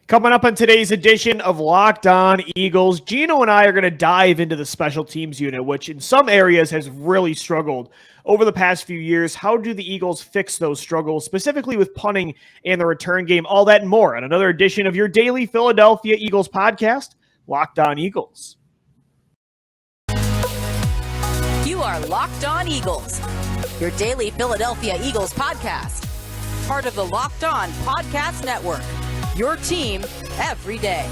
Coming up on today's edition of Locked On Eagles, Gino and I are going to dive into the special teams unit, which in some areas has really struggled over the past few years. How do the Eagles fix those struggles, specifically with punting and the return game? All that and more on another edition of your daily Philadelphia Eagles podcast, Locked On Eagles. You are Locked On Eagles, your daily Philadelphia Eagles podcast. Part of the Locked On Podcast Network, your team every day.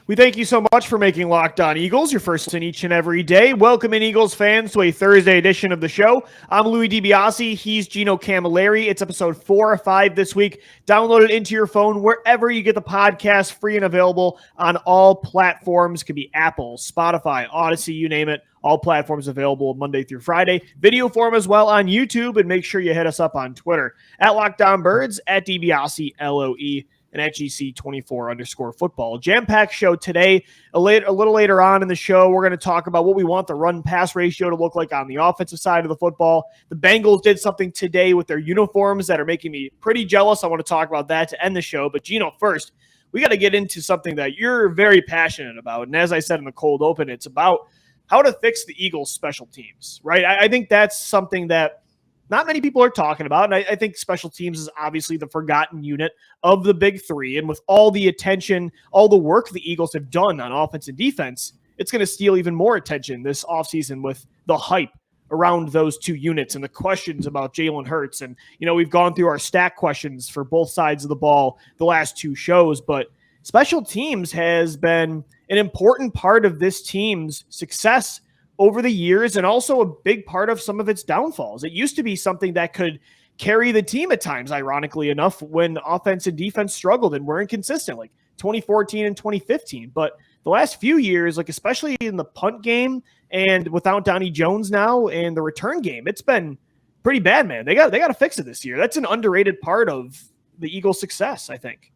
We thank you so much for making Locked On Eagles your first in each and every day. Welcome in, Eagles fans, to a Thursday edition of the show. I'm Louis DiBiase. He's Gino Camilleri. It's episode 4 or 5 this week. Download it into your phone wherever you get the podcast, free and available on all platforms. Could be Apple, Spotify, Odyssey, you name it. All platforms available Monday through Friday. Video form as well on YouTube. And make sure you hit us up on Twitter at LockedOnBirds, at DiBiase, LOE. And at GC24_football. Jam-packed show today. A little later on in the show, we're going to talk about what we want the run-pass ratio to look like on the offensive side of the football. The Bengals did something today with their uniforms that are making me pretty jealous. I want to talk about that to end the show. But, Gino, first, we got to get into something that you're very passionate about. And as I said in the cold open, it's about how to fix the Eagles' special teams, right? I think that's something that not many people are talking about, and I think special teams is obviously the forgotten unit of the big three, and with all the attention, all the work the Eagles have done on offense and defense, it's going to steal even more attention this offseason with the hype around those two units and the questions about Jalen Hurts. And, we've gone through our stack questions for both sides of the ball the last two shows, but special teams has been an important part of this team's success over the years, and also a big part of some of its downfalls. It used to be something that could carry the team at times, ironically enough, when offense and defense struggled and were inconsistent, like 2014 and 2015. But the last few years, like especially in the punt game and without Donnie Jones now and the return game, it's been pretty bad, man. They got to fix it this year. That's an underrated part of the Eagles' success, I think.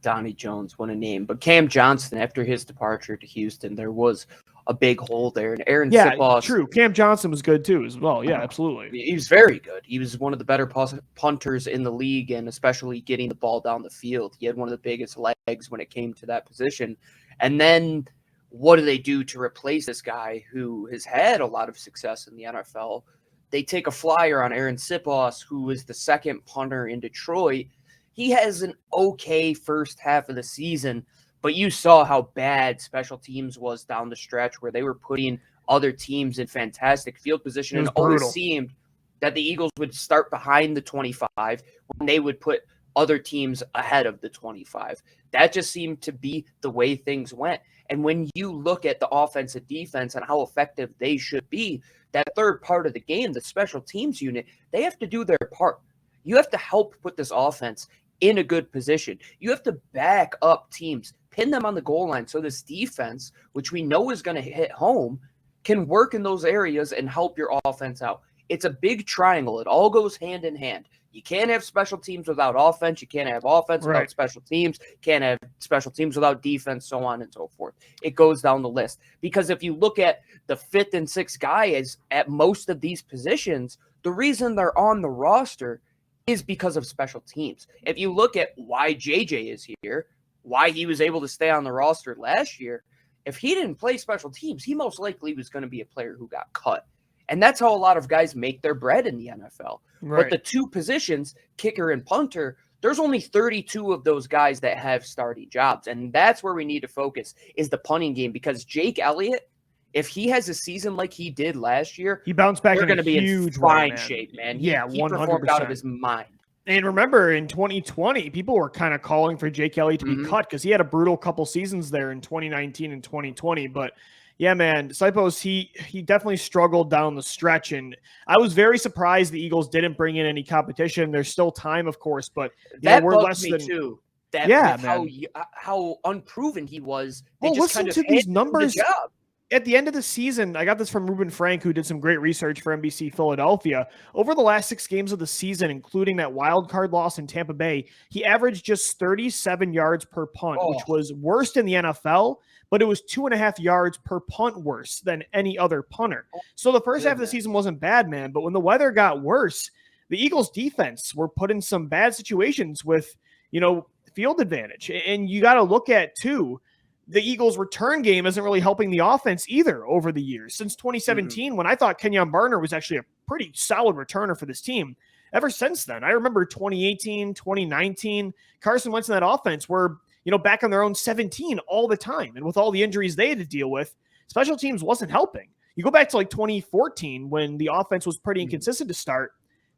Donnie Jones, what a name. But Cam Johnson, after his departure to Houston, there was a big hole there. And Arryn Siposs. True. Cam Johnson was good too as well. Yeah, absolutely. He was very good. He was one of the better punters in the league, and especially getting the ball down the field. He had one of the biggest legs when it came to that position. And then what do they do to replace this guy who has had a lot of success in the NFL? They take a flyer on Arryn Siposs, who is the second punter in Detroit. He has an okay first half of the season, but you saw how bad special teams was down the stretch where they were putting other teams in fantastic field position. And it always seemed that the Eagles would start behind the 25 when they would put other teams ahead of the 25. That just seemed to be the way things went. And when you look at the offense and defense and how effective they should be, that third part of the game, the special teams unit, they have to do their part. You have to help put this offense in a good position. You have to back up teams, pin them on the goal line so this defense, which we know is going to hit home, can work in those areas and help your offense out. It's a big triangle. It all goes hand in hand. You can't have special teams without offense. You can't have offense without special teams. Can't have special teams without defense, so on and so forth. It goes down the list. Because if you look at the fifth and sixth guys at most of these positions, the reason they're on the roster is because of special teams. If you look at why JJ is here, why he was able to stay on the roster last year, if he didn't play special teams, he most likely was going to be a player who got cut. And that's how a lot of guys make their bread in the NFL. Right. But the two positions, kicker and punter, there's only 32 of those guys that have starting jobs. And that's where we need to focus is the punting game, because Jake Elliott, if he has a season like he did last year, he bounced back. They're going to be in fine shape, man. He 100%. Performed out of his mind. And remember, in 2020, people were kind of calling for Jake Elliott to be cut because he had a brutal couple seasons there in 2019 and 2020. But yeah, man, Sipos, he definitely struggled down the stretch. And I was very surprised the Eagles didn't bring in any competition. There's still time, of course, but that we're less than too. That how unproven he was. Well, listen to these numbers. at the end of the season, I got this from Ruben Frank, who did some great research for NBC Philadelphia. Over the last 6 games of the season, including that wild card loss in Tampa Bay, he averaged just 37 yards per punt, which was worst in the NFL, but it was 2.5 yards per punt worse than any other punter. So the first half of the season wasn't bad, man, but when the weather got worse, the Eagles defense were put in some bad situations with, field advantage. And you got to look at, too, the Eagles' return game isn't really helping the offense either over the years. Since 2017, when I thought Kenyon Barner was actually a pretty solid returner for this team, ever since then, I remember 2018, 2019, Carson Wentz and that offense were, back on their own 17 all the time. And with all the injuries they had to deal with, special teams wasn't helping. You go back to 2014 when the offense was pretty inconsistent to start.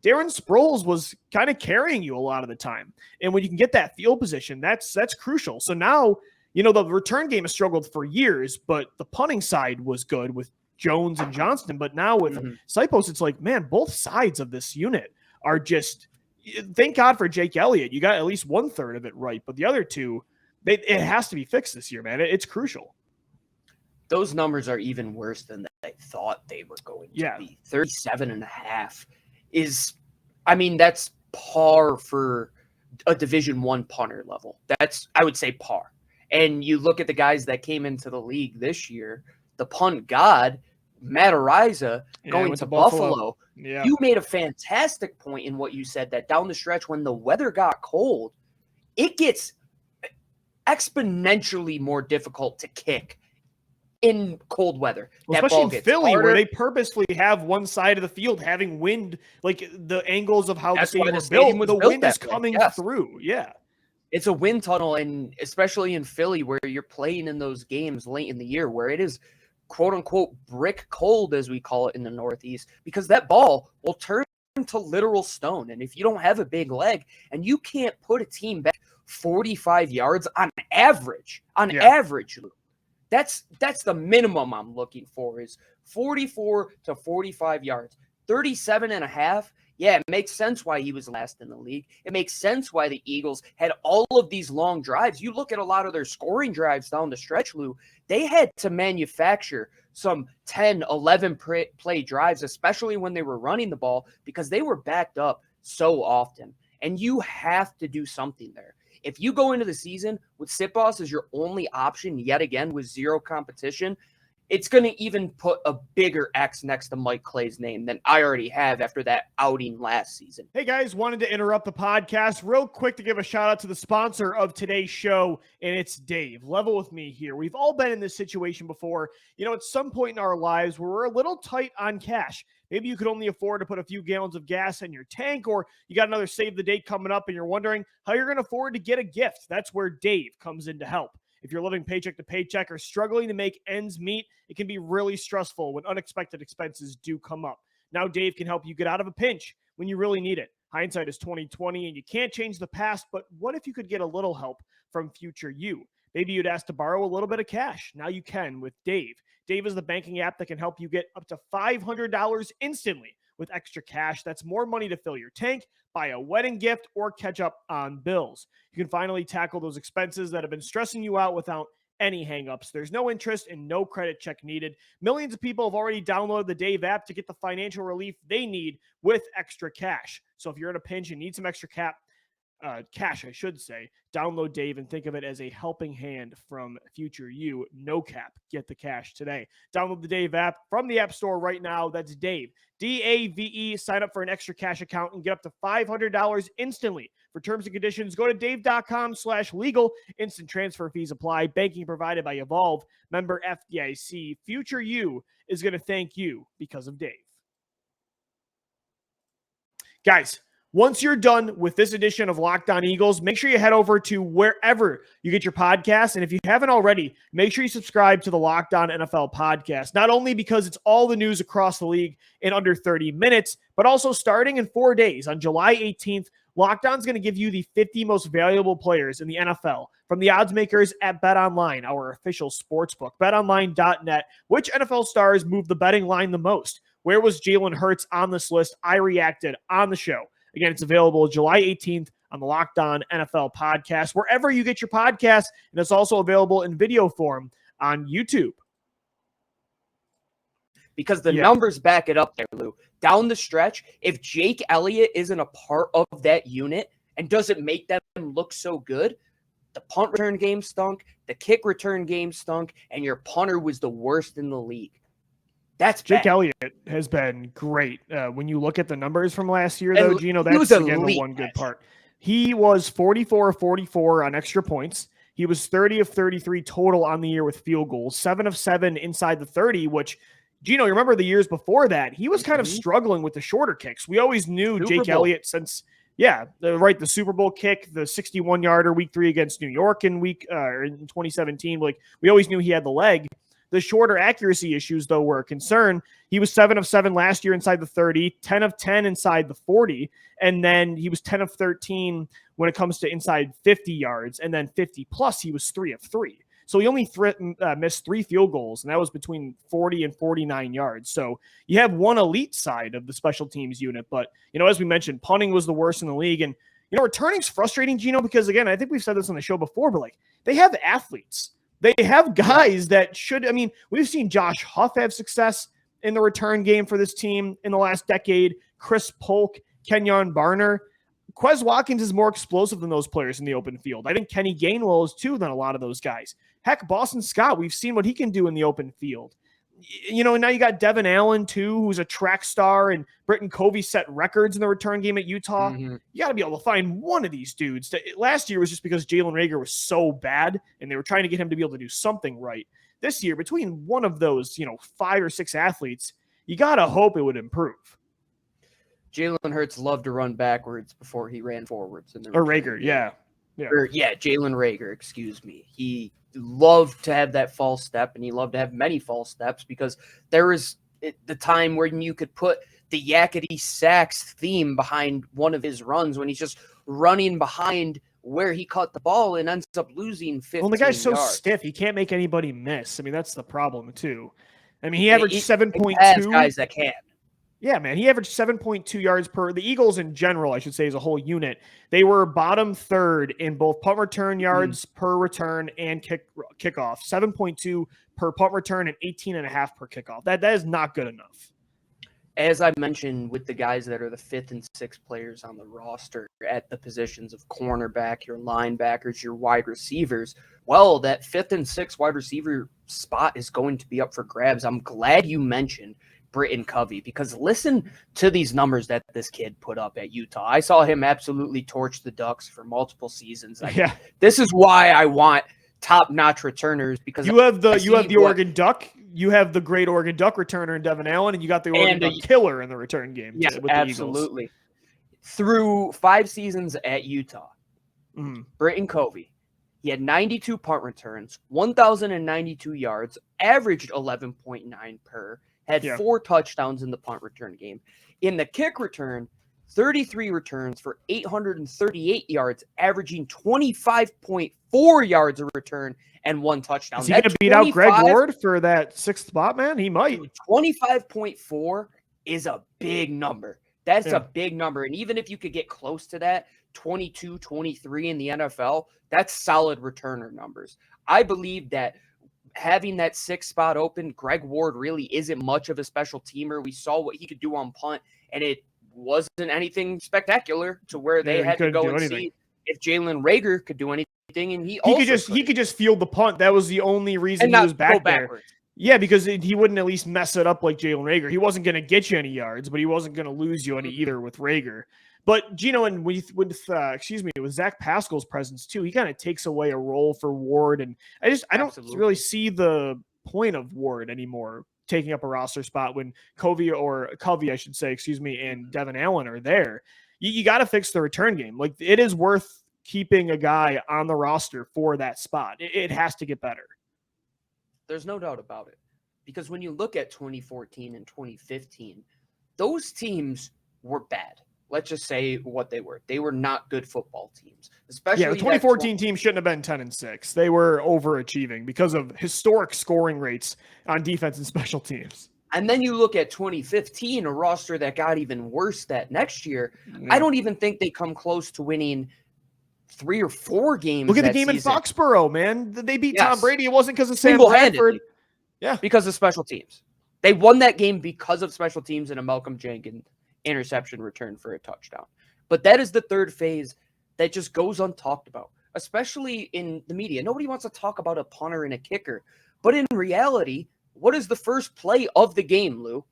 Darren Sproles was kind of carrying you a lot of the time. And when you can get that field position, that's crucial. So now, the return game has struggled for years, but the punting side was good with Jones and Johnston. But now with Sipos, it's like, man, both sides of this unit are just – thank God for Jake Elliott. You got at least 1/3 of it right. But the other two, it has to be fixed this year, man. It's crucial. Those numbers are even worse than I thought they were going to be. 37.5 is – that's par for a Division I punter level. That's, I would say, par. And you look at the guys that came into the league this year, the punt god, Matt Ariza, going to Buffalo. Yeah. You made a fantastic point in what you said, that down the stretch when the weather got cold, it gets exponentially more difficult to kick in cold weather. Well, especially in Philly, where they purposely have one side of the field having wind, like the angles of how the stadium was built, the wind is coming through. Yeah. It's a wind tunnel, and especially in Philly where you're playing in those games late in the year where it is quote-unquote brick cold, as we call it in the Northeast, because that ball will turn to literal stone. And if you don't have a big leg and you can't put a team back 45 yards on average, that's the minimum I'm looking for, is 44 to 45 yards. 37.5. Yeah, it makes sense why he was last in the league. It makes sense why the Eagles had all of these long drives. You look at a lot of their scoring drives down the stretch, Lou, they had to manufacture some 10, 11 play drives, especially when they were running the ball, because they were backed up so often. And you have to do something there. If you go into the season with Sipos as your only option yet again with zero competition, it's going to even put a bigger X next to Mike Clay's name than I already have after that outing last season. Hey, guys, wanted to interrupt the podcast real quick to give a shout out to the sponsor of today's show, and it's Dave. Level with me here. We've all been in this situation before, at some point in our lives where we're a little tight on cash. Maybe you could only afford to put a few gallons of gas in your tank, or you got another save the date coming up and you're wondering how you're going to afford to get a gift. That's where Dave comes in to help. If you're living paycheck to paycheck or struggling to make ends meet, it can be really stressful when unexpected expenses do come up. Now Dave can help you get out of a pinch when you really need it. Hindsight is 20/20 and you can't change the past, but what if you could get a little help from future you? Maybe you'd ask to borrow a little bit of cash. Now you can with Dave. Dave is the banking app that can help you get up to $500 instantly with extra cash. That's more money to fill your tank, buy a wedding gift, or catch up on bills. You can finally tackle those expenses that have been stressing you out without any hangups. There's no interest and no credit check needed. Millions of people have already downloaded the Dave app to get the financial relief they need with extra cash. So if you're in a pinch and need some extra cash, download Dave and think of it as a helping hand from future you. No cap. Get the cash today. Download the Dave app from the App Store right now. That's Dave. D-A-V-E. Sign up for an extra cash account and get up to $500 instantly. For terms and conditions, go to dave.com/legal. Instant transfer fees apply. Banking provided by Evolve. Member FDIC. Future you is going to thank you because of Dave. Guys, once you're done with this edition of Locked On Eagles, make sure you head over to wherever you get your podcasts. And if you haven't already, make sure you subscribe to the Locked On NFL podcast, not only because it's all the news across the league in under 30 minutes, but also starting in 4 days on July 18th, Locked On's going to give you the 50 most valuable players in the NFL from the odds makers at BetOnline, our official sportsbook. BetOnline.net. Which NFL stars move the betting line the most? Where was Jalen Hurts on this list? I reacted on the show. Again, it's available July 18th on the Locked On NFL podcast, wherever you get your podcasts, and it's also available in video form on YouTube. because the numbers back it up there, Lou. Down the stretch, if Jake Elliott isn't a part of that unit and doesn't make them look so good, the punt return game stunk, the kick return game stunk, and your punter was the worst in the league. That's Jake bad. Elliott has been great. When you look at the numbers from last year, though, Gino, that's again the one good part. He was 44 of 44 on extra points. He was 30 of 33 total on the year with field goals, 7 of 7 inside the 30, which, Gino, you remember the years before that, he was kind of struggling with the shorter kicks. We always knew Jake Elliott since, the Super Bowl kick, the 61-yarder week 3 against New York in 2017. Like, we always knew he had the leg. The shorter accuracy issues, though, were a concern. He was 7 of 7 last year inside the 30, 10 of 10 inside the 40, and then he was 10 of 13 when it comes to inside 50 yards, and then 50 plus, he was 3 of 3. So he only missed 3 field goals, and that was between 40 and 49 yards. So you have one elite side of the special teams unit, but, as we mentioned, punting was the worst in the league, and, returning's frustrating, Gino, because, again, I think we've said this on the show before, but, they have athletes. They have guys that should, we've seen Josh Huff have success in the return game for this team in the last decade. Chris Polk, Kenyon Barner. Quez Watkins is more explosive than those players in the open field. I think Kenny Gainwell is too than a lot of those guys. Heck, Boston Scott, we've seen what he can do in the open field. And now you got Devon Allen too, who's a track star, and Britain Covey set records in the return game at Utah. You got to be able to find one of these dudes. Last year was just because Jalen Reagor was so bad, and they were trying to get him to be able to do something right. This year, between one of those, 5 or 6 athletes, you got to hope it would improve. Jalen Hurts loved to run backwards before he ran forwards. Or Reagor, Jalen Reagor, excuse me. He loved to have that false step, and he loved to have many false steps, because there was the time when you could put the yakety sax theme behind one of his runs when he's just running behind where he caught the ball and ends up losing 15 yards. Well, the guy's so stiff, he can't make anybody miss. That's the problem, too. He averaged 7.2. Guys that can. Yeah, man, he averaged 7.2 yards per. The Eagles in general, I should say, as a whole unit, they were bottom third in both punt return yards per return and kickoff. 7.2 per punt return and 18.5 per kickoff. That is not good enough. As I mentioned, with the guys that are the 5th and 6th players on the roster at the positions of cornerback, your linebackers, your wide receivers, well, that 5th and 6th wide receiver spot is going to be up for grabs. I'm glad you mentioned Britain Covey, because listen to these numbers that this kid put up at Utah. I saw him absolutely torch the Ducks for multiple seasons. This is why I want top-notch returners, because you have the Oregon Duck, you have the great Oregon Duck returner in Devon Allen, and you got the Oregon Duck killer in the return game. Yes, with absolutely. Through 5 seasons at Utah, Britain Covey, he had 92 punt returns, 1,092 yards, averaged 11.9 per. Had 4 touchdowns in the punt return game. In the kick return, 33 returns for 838 yards, averaging 25.4 yards a return and 1 touchdown. Is he going to beat out Greg Ward for that 6th spot, man? He might. 25.4 is a big number. That's a big number. And even if you could get close to that, 22, 23 in the NFL, that's solid returner numbers. I believe that having that 6th spot open, Greg Ward really isn't much of a special teamer. We saw what he could do on punt, and it wasn't anything spectacular to where they had to go and see if Jalen Reagor could do anything. And he could just field the punt. That was the only reason he was back there. Yeah, because he wouldn't at least mess it up like Jalen Reagor. He wasn't going to get you any yards, but he wasn't going to lose you any either with Reagor. But Gino, and with Zach Pascal's presence too, he kind of takes away a role for Ward, and I don't really see the point of Ward anymore taking up a roster spot when Covey, I should say, and Devon Allen are there. You got to fix the return game. Like, it is worth keeping a guy on the roster for that spot. It has to get better. There's no doubt about it, because when you look at 2014 and 2015, those teams were bad. Let's just say what they were. They were not good football teams. Especially the 2014 team shouldn't have been 10-6. They were overachieving because of historic scoring rates on defense and special teams. And then you look at 2015, a roster that got even worse that next year. I don't even think they come close to winning 3 or 4 games. Look at the game in Foxborough, man. They beat Tom Brady. It wasn't because of Sam Bradford. Yeah, because of special teams. They won that game because of special teams and a Malcolm Jenkins interception return for a touchdown. But that is the third phase that just goes untalked about, especially in the media. Nobody wants to talk about a punter and a kicker. But in reality, what is the first play of the game, Lou?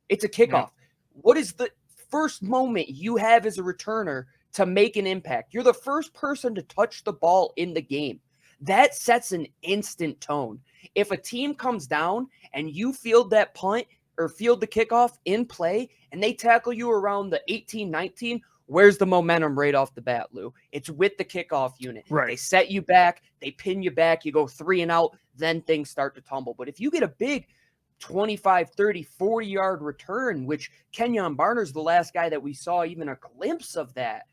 It's a kickoff. Yeah. What is the first moment you have as a returner to make an impact? You're the first person to touch the ball in the game. That sets an instant tone. If a team comes down and you field that punt or field the kickoff in play and they tackle you around the 18-19, where's the momentum right off the bat, Lou? It's with the kickoff unit. Right. They set you back, they pin you back, you go 3 and out, then things start to tumble. But if you get a big 25, 30, 40-yard return, which Kenyon Barner's the last guy that we saw even a glimpse of that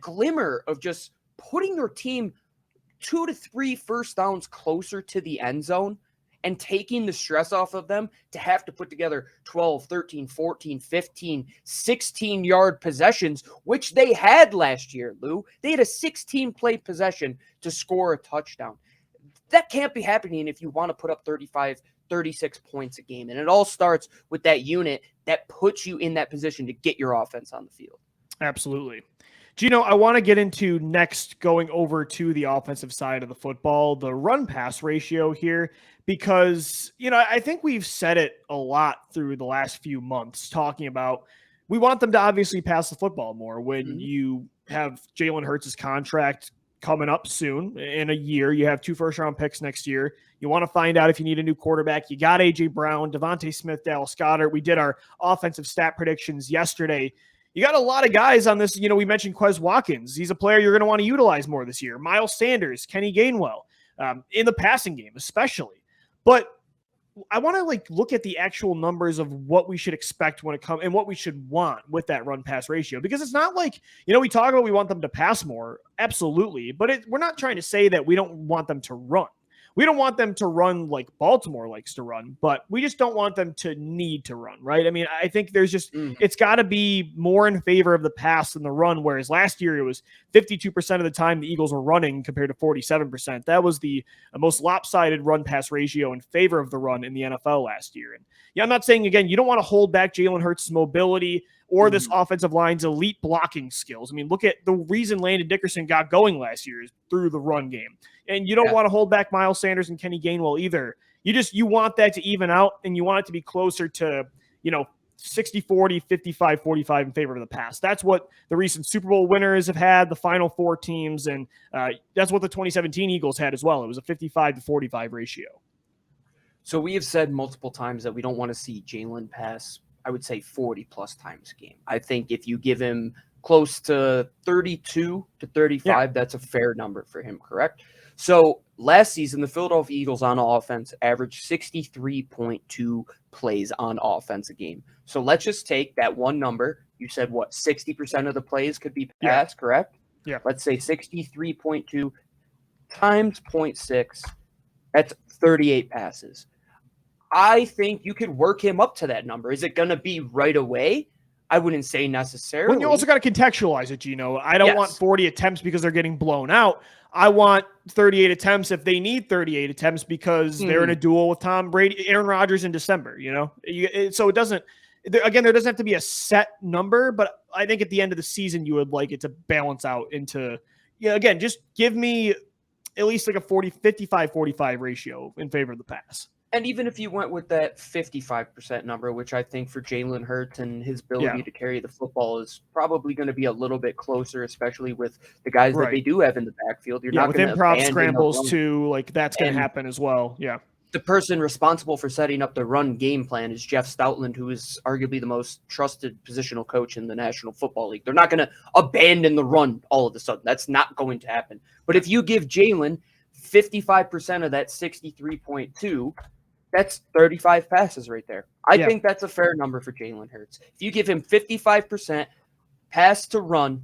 glimmer of just putting your team 2 to 3 first downs closer to the end zone and taking the stress off of them to have to put together 12, 13, 14, 15, 16-yard possessions, which they had last year, Lou. They had a 16-play possession to score a touchdown. That can't be happening if you want to put up 35, 36 points a game. And it all starts with that unit that puts you in that position to get your offense on the field. Absolutely. Gino, I want to get into next going over to the offensive side of the football, the run-pass ratio here, because, I think we've said it a lot through the last few months talking about we want them to obviously pass the football more when you have Jalen Hurts' contract coming up soon in a year. You have 2 first-round picks next year. You want to find out if you need a new quarterback. You got A.J. Brown, Devontae Smith, Dallas Goedert. We did our offensive stat predictions yesterday. You got a lot of guys on this. We mentioned Quez Watkins. He's a player you're going to want to utilize more this year. Miles Sanders, Kenny Gainwell, in the passing game especially. But I want to look at the actual numbers of what we should expect when it comes and what we should want with that run-pass ratio. Because it's not like, we talk about we want them to pass more. Absolutely. But we're not trying to say that we don't want them to run. We don't want them to run like Baltimore likes to run, but we just don't want them to need to run, right? I mean, I think there's just, it's got to be more in favor of the pass than the run, whereas last year it was 52% of the time the Eagles were running compared to 47%. That was the most lopsided run-pass ratio in favor of the run in the NFL last year. And yeah, I'm not saying, again, you don't want to hold back Jalen Hurts' mobility or this offensive line's elite blocking skills. I mean, look at the reason Landon Dickerson got going last year is through the run game. And you don't want to hold back Miles Sanders and Kenny Gainwell either. You want that to even out, and you want it to be closer to, 60-40, 55-45 in favor of the pass. That's what the recent Super Bowl winners have had, the Final Four teams, and that's what the 2017 Eagles had as well. It was a 55-45 ratio. So we have said multiple times that we don't want to see Jalen pass, I would say 40-plus times a game. I think if you give him close to 32 to 35, that's a fair number for him, correct? So last season, the Philadelphia Eagles on offense averaged 63.2 plays on offense a game. So let's just take that one number. You said, 60% of the plays could be passed, correct? Yeah. Let's say 63.2 times 0.6. That's 38 passes. I think you could work him up to that number. Is it going to be right away? I wouldn't say necessarily. Well, you also got to contextualize it, Gino. I don't want 40 attempts because they're getting blown out. I want 38 attempts if they need 38 attempts because they're in a duel with Tom Brady, Aaron Rodgers in December, So it doesn't, again, there doesn't have to be a set number, but I think at the end of the season, you would like it to balance out into, again, just give me at least like a 55-45 ratio in favor of the pass. And even if you went with that 55% number, which I think for Jalen Hurts and his ability to carry the football is probably going to be a little bit closer, especially with the guys that they do have in the backfield. You're not with going to improv scrambles too, that's going to happen as well. Yeah. The person responsible for setting up the run game plan is Jeff Stoutland, who is arguably the most trusted positional coach in the National Football League. They're not going to abandon the run all of a sudden. That's not going to happen. But if you give Jalen 55% of that 63.2, that's 35 passes right there. I think that's a fair number for Jalen Hurts. If you give him 55% pass to run,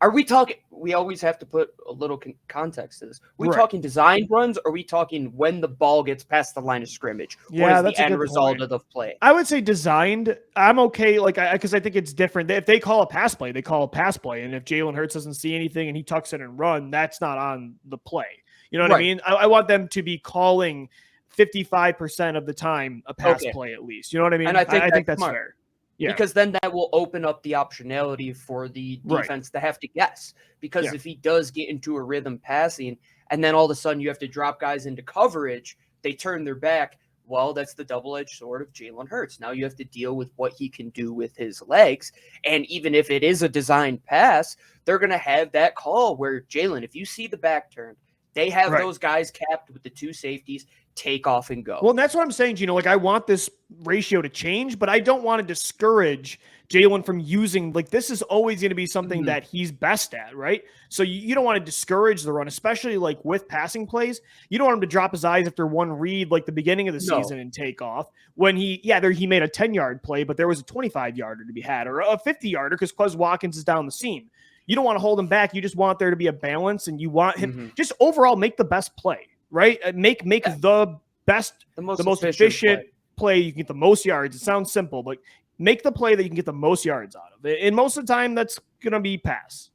are we talking – we always have to put a little context to this. Are we talking designed runs, or are we talking when the ball gets past the line of scrimmage? Yeah, what is the end result of the play? I would say designed. I'm okay, because I think it's different. If they call a pass play, they call a pass play. And if Jalen Hurts doesn't see anything and he tucks it and run, that's not on the play. You know what I mean? I want them to be calling – 55% of the time a pass play at least. You know what I mean? And I think that's smart. fair. Yeah. Because then that will open up the optionality for the defense to have to guess. Because if he does get into a rhythm passing, and then all of a sudden you have to drop guys into coverage, they turn their back. Well, that's the double-edged sword of Jalen Hurts. Now you have to deal with what he can do with his legs. And even if it is a designed pass, they're going to have that call where, Jalen, if you see the back turn, they have those guys capped with the two safeties, take off and go. Well, and that's what I'm saying, Gino. Like, I want this ratio to change, but I don't want to discourage Jalen from using, like, this is always going to be something that he's best at, right? So you don't want to discourage the run, especially like with passing plays. You don't want him to drop his eyes after one read, like the beginning of the season, and take off. When he made a 10-yard play, but there was a 25-yarder to be had, or a 50-yarder because Quez Watkins is down the seam. You don't want to hold him back. You just want there to be a balance, and you want him just overall make the best play, right? Make the best, the most efficient play. You can get the most yards. It sounds simple, but make the play that you can get the most yards out of it. And most of the time, that's going to be pass.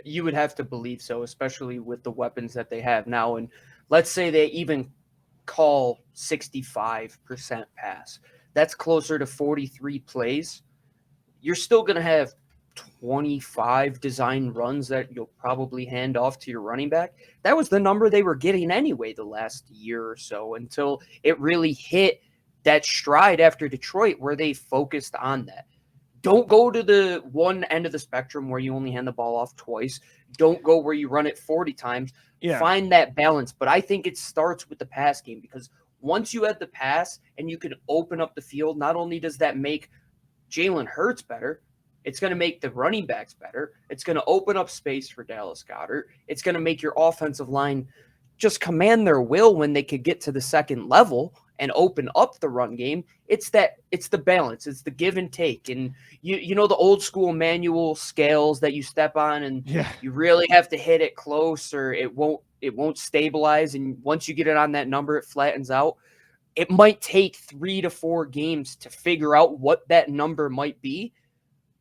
You would have to believe so, especially with the weapons that they have now. And let's say they even call 65% pass. That's closer to 43 plays. You're still going to have 25 design runs that you'll probably hand off to your running back. That was the number they were getting anyway the last year or so, until it really hit that stride after Detroit where they focused on that. Don't go to the one end of the spectrum where you only hand the ball off twice. Don't go where you run it 40 times. Find that balance. But I think it starts with the pass game, because once you have the pass and you can open up the field, not only does that make Jalen Hurts better, it's going to make the running backs better. It's going to open up space for Dallas Goedert. It's going to make your offensive line just command their will when they could get to the second level and open up the run game. It's the balance. It's the give and take. And you know the old school manual scales that you step on, and you really have to hit it close or it won't stabilize. And once you get it on that number, it flattens out. It might take 3 to 4 games to figure out what that number might be.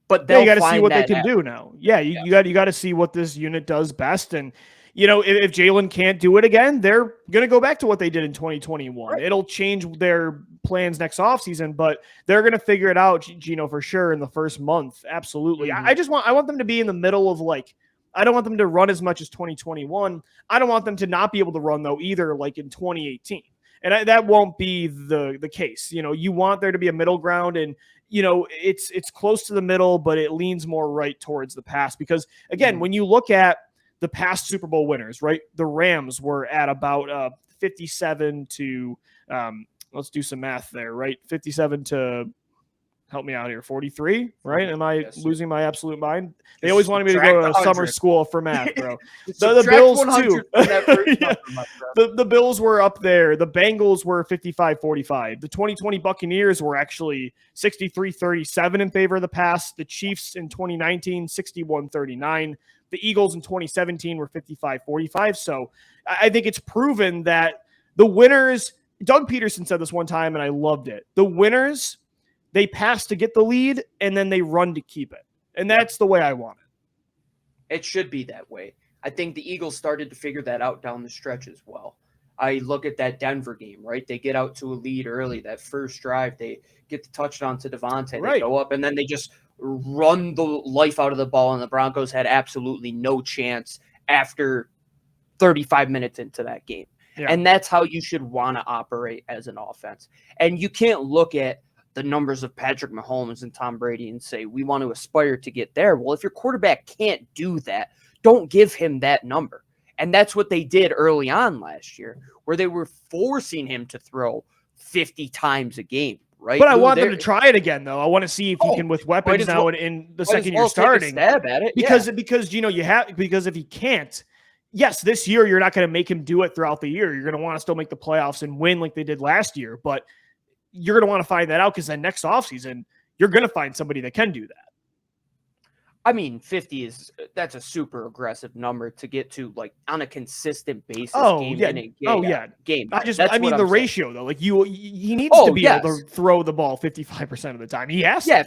But you got to see what they can do now. You got to see what this unit does best. And, you know, if Jalen can't do it again, they're going to go back to what they did in 2021. Right. It'll change their plans next offseason, but they're going to figure it out, Gino, for sure in the first month. Absolutely. I want them to be in the middle of, like, I don't want them to run as much as 2021. I don't want them to not be able to run, though, either, like in 2018. And that won't be the case. You know, you want there to be a middle ground, and, you know, it's close to the middle, but it leans more right towards the pass. Because, again, when you look at the past Super Bowl winners, right, the Rams were at about 57 to, let's do some math there, right? 57 to, help me out here, 43, right? Am I losing my absolute mind? They always wanted me to go to summer school for math, bro. the Bills, too. The Bills were up there. The Bengals were 55-45. The 2020 Buccaneers were actually 63-37 in favor of the pass. The Chiefs in 2019, 61-39. The Eagles in 2017 were 55-45. So I think it's proven that the winners, Doug Peterson said this one time, and I loved it. The winners, they pass to get the lead, and then they run to keep it. And that's the way I want it. It should be that way. I think the Eagles started to figure that out down the stretch as well. I look at that Denver game, right? They get out to a lead early. That first drive, they get the touchdown to Devontae. They go up, and then they just run the life out of the ball, and the Broncos had absolutely no chance after 35 minutes into that game. Yeah. And that's how you should want to operate as an offense. And you can't look at the numbers of Patrick Mahomes and Tom Brady and say, we want to aspire to get there. Well, if your quarterback can't do that, don't give him that number. And that's what they did early on last year, where they were forcing him to throw 50 times a game, right? But I want them to try it again, though. I want to see if he can, with weapons now in the second year starting. Stab at it. Because you know, because if he can't, yes, this year you're not going to make him do it throughout the year. You're going to want to still make the playoffs and win like they did last year, but you're going to want to find that out, because then next offseason, you're going to find somebody that can do that. I mean, 50 that's a super aggressive number to get to, like, on a consistent basis. Game. I mean, the ratio, though, like he needs to be able to throw the ball 55% of the time. He has to.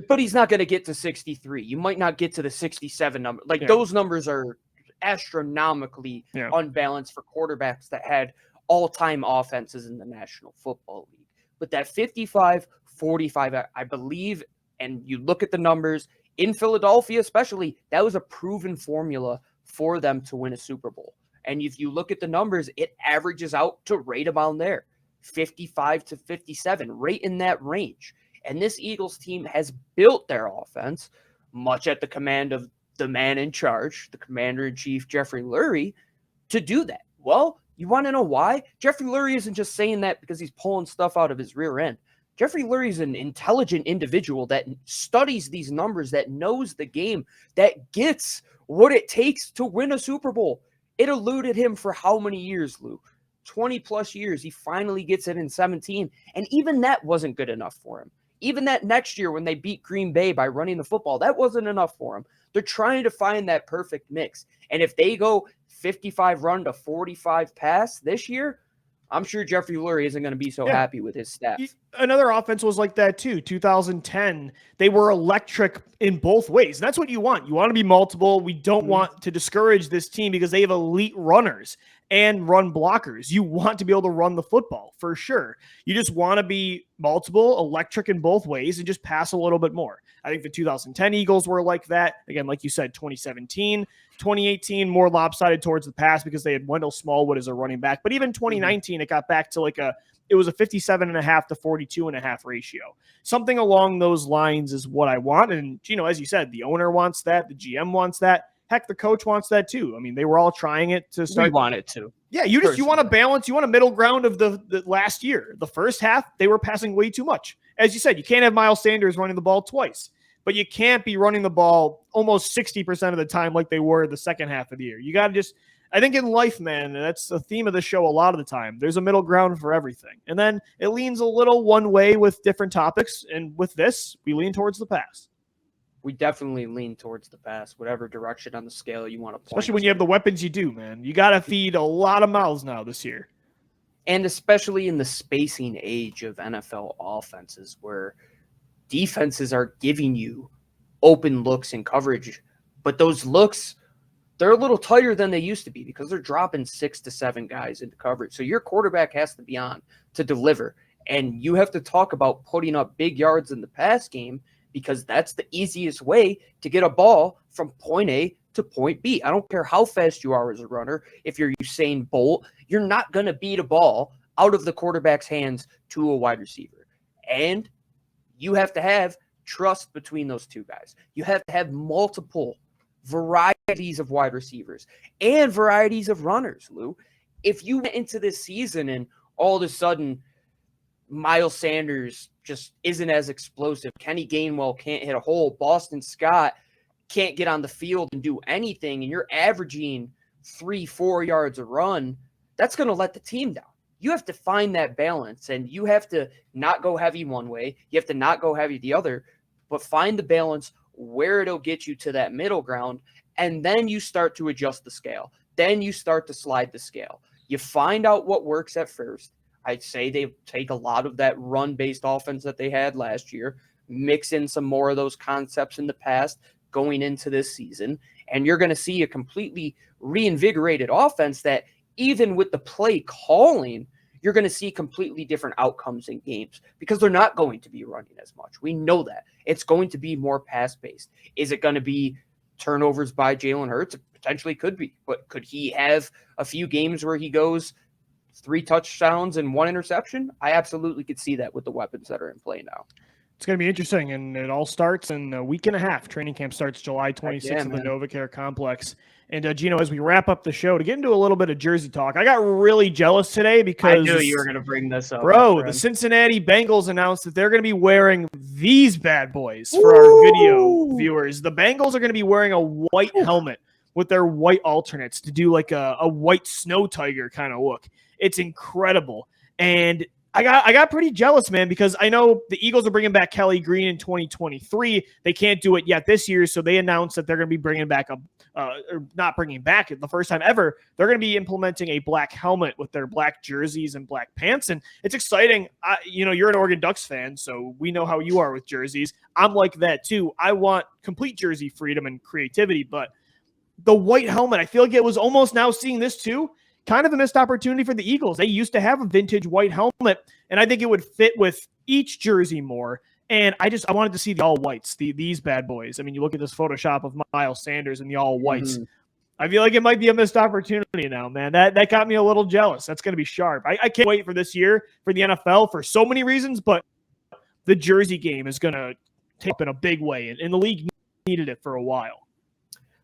But he's not going to get to 63. You might not get to the 67 number. Like, those numbers are astronomically unbalanced for quarterbacks that had all-time offenses in the National Football League. But that 55-45, I believe, and you look at the numbers, in Philadelphia especially, that was a proven formula for them to win a Super Bowl. And if you look at the numbers, it averages out to right about there, 55-57, right in that range. And this Eagles team has built their offense, much at the command of the man in charge, the commander-in-chief, Jeffrey Lurie, to do that. Well, you want to know why? Jeffrey Lurie isn't just saying that because he's pulling stuff out of his rear end. Jeffrey Lurie is an intelligent individual that studies these numbers, that knows the game, that gets what it takes to win a Super Bowl. It eluded him for how many years, Lou? 20 plus years. He finally gets it in 17. And even that wasn't good enough for him. Even that next year when they beat Green Bay by running the football, that wasn't enough for him. They're trying to find that perfect mix. And if they go 55 run to 45 pass this year, I'm sure Jeffrey Lurie isn't going to be so happy with his staff. Another offense was like that too. 2010, they were electric in both ways. And that's what you want. You want to be multiple. We don't want to discourage this team because they have elite runners and run blockers. You want to be able to run the football for sure. You just want to be multiple, electric in both ways, and just pass a little bit more. I think the 2010 Eagles were like that. Again, like you said, 2017, 2018, more lopsided towards the pass because they had Wendell Smallwood as a running back. But even 2019, it got back to it was a 57.5 to 42.5 ratio. Something along those lines is what I want. And, as you said, the owner wants that. The GM wants that. Heck, the coach wants that too. I mean, they were all trying it to start. We want it to. Yeah, you want a balance. You want a middle ground of the last year. The first half, they were passing way too much. As you said, you can't have Miles Sanders running the ball twice. But you can't be running the ball almost 60% of the time like they were the second half of the year. You got to I think in life, man, that's the theme of the show a lot of the time. There's a middle ground for everything. And then it leans a little one way with different topics. And with this, we lean towards the pass. We definitely lean towards the pass, whatever direction on the scale you want to point. Especially when you have the weapons you do, man. You got to feed a lot of mouths now this year. And especially in the spacing age of NFL offenses where defenses are giving you open looks and coverage, but those looks, they're a little tighter than they used to be because they're dropping 6 to 7 guys into coverage. So your quarterback has to be on to deliver. And you have to talk about putting up big yards in the pass game because that's the easiest way to get a ball from point A to point B. I don't care how fast you are as a runner. If you're Usain Bolt, you're not going to beat a ball out of the quarterback's hands to a wide receiver. And you have to have trust between those two guys. You have to have multiple varieties of wide receivers and varieties of runners, Lou. If you went into this season and all of a sudden Miles Sanders just isn't as explosive, Kenny Gainwell can't hit a hole, Boston Scott can't get on the field and do anything, and you're averaging 3-4 yards a run, that's going to let the team down. You have to find that balance, and you have to not go heavy one way. You have to not go heavy the other, but find the balance where it'll get you to that middle ground, and then you start to adjust the scale. Then you start to slide the scale. You find out what works at first. I'd say they take a lot of that run-based offense that they had last year, mix in some more of those concepts in the past going into this season, and you're going to see a completely reinvigorated offense that even with the play calling, you're going to see completely different outcomes in games because they're not going to be running as much. We know that. It's going to be more pass-based. Is it going to be turnovers by Jalen Hurts? It potentially could be. But could he have a few games where he goes 3 touchdowns and 1 interception? I absolutely could see that with the weapons that are in play now. It's going to be interesting, and it all starts in a week and a half. Training camp starts July 26th at the NovaCare Complex. And, Gino, as we wrap up the show, to get into a little bit of Jersey talk, I got really jealous today because... I knew you were going to bring this up. Bro, the Cincinnati Bengals announced that they're going to be wearing these bad boys for our video viewers. The Bengals are going to be wearing a white helmet with their white alternates to do like a white snow tiger kind of look. It's incredible. And I got pretty jealous, man, because I know the Eagles are bringing back Kelly Green in 2023. They can't do it yet this year, so they announced that they're going to be bringing back or not bringing back it the first time ever. They're going to be implementing a black helmet with their black jerseys and black pants, and it's exciting. You're an Oregon Ducks fan, so we know how you are with jerseys. I'm like that too. I want complete jersey freedom and creativity, but the white helmet, I feel like it was almost now seeing this too, kind of a missed opportunity for the Eagles. They used to have a vintage white helmet, and I think it would fit with each jersey more. And I wanted to see the all whites, these bad boys. I mean, you look at this Photoshop of Miles Sanders and the all whites. I feel like it might be a missed opportunity now, man. That got me a little jealous. That's going to be sharp. I can't wait for this year for the NFL for so many reasons, but the jersey game is going to take up in a big way, and the league needed it for a while.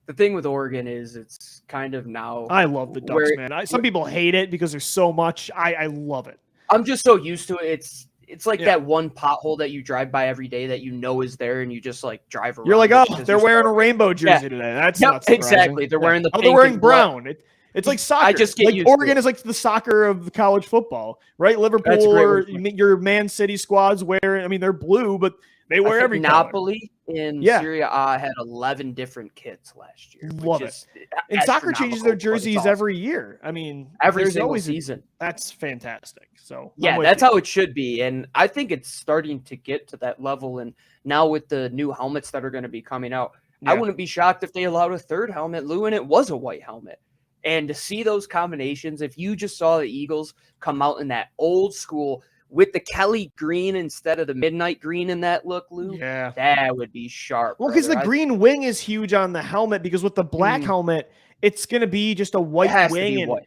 The thing with Oregon is it's kind of now. I love the Ducks, man. Some people hate it because there's so much. I love it. I'm just so used to it. It's like that one pothole that you drive by every day that you know is there, and you just like drive around. You're like, oh, they're wearing a rainbow jersey today. That's not surprising. Exactly. They're wearing the. Oh, pink they're wearing and brown. It's like soccer. I just get like used Oregon to it. is like the soccer of the college football, right? Liverpool or your Man City squads wear. I mean, they're blue, but they wear every Napoli in Serie A had 11 different kits last year. Love it. And soccer changes their jerseys every year. I mean, every single season. That's fantastic. So that's how it should be. And I think it's starting to get to that level. And now with the new helmets that are going to be coming out, I wouldn't be shocked if they allowed a third helmet, Lou, and it was a white helmet. And to see those combinations, if you just saw the Eagles come out in that old school with the Kelly green instead of the midnight green in that look, Lou, that would be sharp. Well, because the green wing is huge on the helmet, because with the black helmet, it's going to be just a white wing. And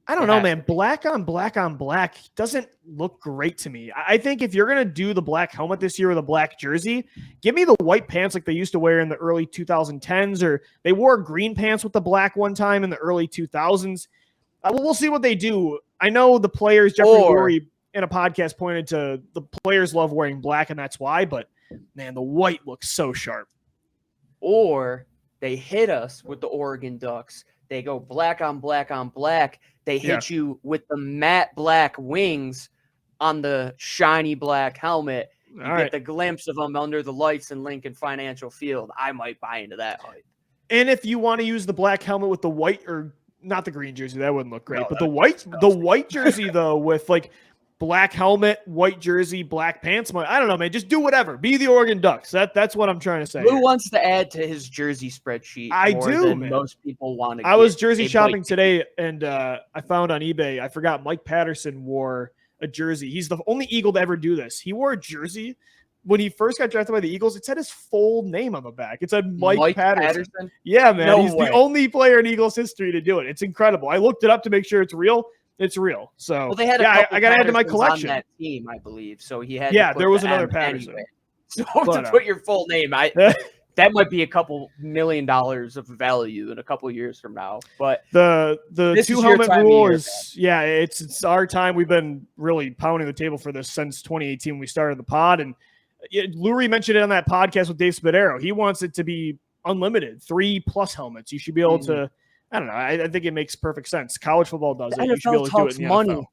I don't know, man. Black on black doesn't look great to me. I think if you're going to do the black helmet this year with a black jersey, give me the white pants like they used to wear in the early 2010s, or they wore green pants with the black one time in the early 2000s. We'll see what they do. I know the players, Jeffrey Lurie, in a podcast pointed to the players love wearing black, and that's why, but man, the white looks so sharp. Or they hit us with the Oregon Ducks. They go black on black on black. They hit you with the matte black wings on the shiny black helmet. You get the glimpse of them under the lights in Lincoln Financial Field. I might buy into that hype. And if you want to use the black helmet with the white, or not the green jersey, that wouldn't look great, but the white jersey though, with like black helmet, white jersey, black pants. I don't know, man. Just do whatever. Be the Oregon Ducks. That's what I'm trying to say. Who wants to add to his jersey spreadsheet? Man. Most people want to. I was jersey shopping today, and I found on eBay, I forgot Mike Patterson wore a jersey. He's the only Eagle to ever do this. He wore a jersey when he first got drafted by the Eagles. It said his full name on the back. It said Mike Patterson. Yeah, man. He's the only player in Eagles history to do it. It's incredible. I looked it up to make sure it's real. It's real. So they had I got to add to my collection. On that team, I believe. So he had. There was another Patterson. Anyway. So to put your full name, that might be a couple $1 million of value in a couple of years from now. But the two helmet rule is it's our time. We've been really pounding the table for this since 2018 when we started the pod, and Lurie mentioned it on that podcast with Dave Spadaro. He wants it to be unlimited, 3+ helmets. You should be able to. I don't know. I think it makes perfect sense. College football does it. You should be able to do it in the money. NFL.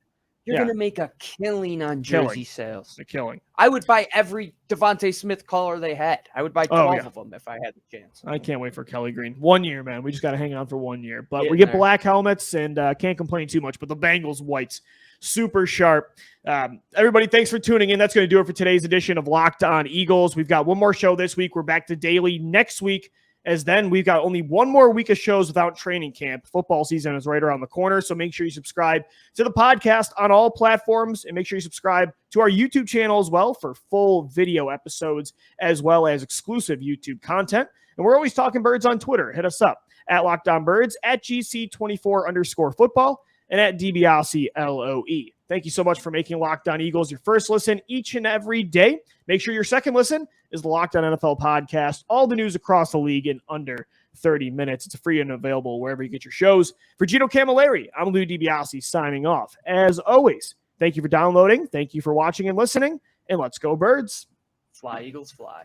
You're going to make a killing on jersey sales. A killing. I would buy every Devontae Smith color they had. I would buy 12 of them if I had the chance. I can't wait for Kelly Green. 1 year, man. We just got to hang on for 1 year. But we get black helmets, and can't complain too much. But the Bengals whites, super sharp. Everybody, thanks for tuning in. That's going to do it for today's edition of Locked On Eagles. We've got one more show this week. We're back to daily next week. As then we've got only one more week of shows without training camp. Football season is right around the corner, so make sure you subscribe to the podcast on all platforms, and make sure you subscribe to our YouTube channel as well for full video episodes as well as exclusive YouTube content. And we're always talking birds on Twitter. Hit us up at Locked On Birds, at GC24_football, and at DiBiase_LOE. Thank you so much for making Locked On Eagles your first listen each and every day. Make sure your second listen is the Locked On NFL podcast. All the news across the league in under 30 minutes. It's free and available wherever you get your shows. For Gino Camilleri, I'm Lou DiBiase signing off. As always, thank you for downloading. Thank you for watching and listening. And let's go, Birds. Fly, Eagles, fly.